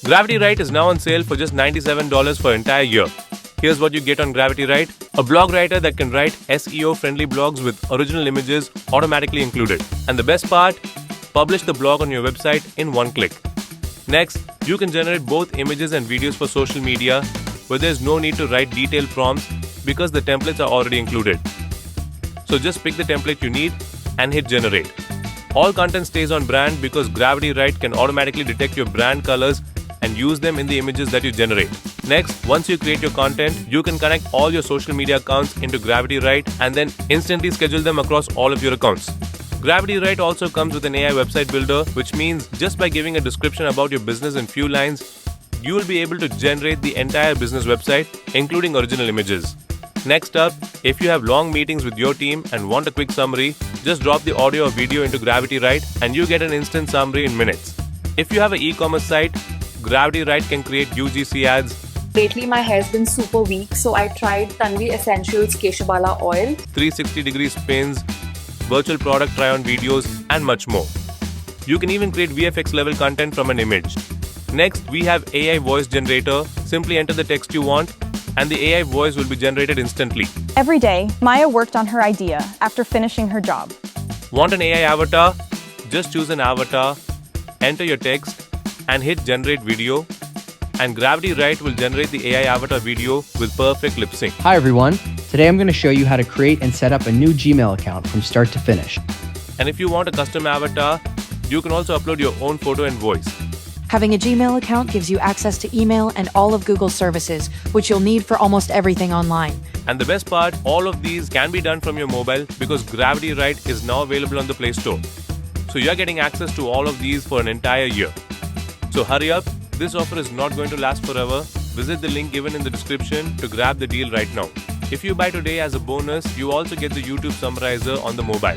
GravityWrite is now on sale for just $97 for entire year. Here's what you get on GravityWrite: a blog writer that can write SEO-friendly blogs with original images automatically included. And the best part, publish the blog on your website in one click. Next, you can generate both images and videos for social media where there's no need to write detailed prompts because the templates are already included. So just pick the template you need and hit generate. All content stays on brand because GravityWrite can automatically detect your brand colors and use them in the images that you generate. Next, once you create your content, you can connect all your social media accounts into GravityWrite and then instantly schedule them across all of your accounts. GravityWrite also comes with an AI website builder, which means just by giving a description about your business in few lines, you will be able to generate the entire business website, including original images. Next up, if you have long meetings with your team and want a quick summary, just drop the audio or video into GravityWrite and you get an instant summary in minutes. If you have an e-commerce site, GravityWrite can create UGC ads. Lately my hair's been super weak, so I tried Tanvi Essentials Keshabala oil, 360-degree spins, virtual product try-on videos, and much more. You can even create VFX level content from an image. Next, we have AI voice generator. Simply enter the text you want and the AI voice will be generated instantly. Every day, Maya worked on her idea after finishing her job. Want an AI avatar? Just choose an avatar, enter your text, and hit generate video. And GravityWrite will generate the AI avatar video with perfect lip sync. Hi everyone, today I'm going to show you how to create and set up a new Gmail account from start to finish. And if you want a custom avatar, you can also upload your own photo and voice. Having a Gmail account gives you access to email and all of Google's services, which you'll need for almost everything online. And the best part, all of these can be done from your mobile because GravityWrite is now available on the Play Store. So you're getting access to all of these for an entire year. So hurry up, this offer is not going to last forever. Visit the link given in the description to grab the deal right now. If you buy today as a bonus, you also get the YouTube summarizer on the mobile.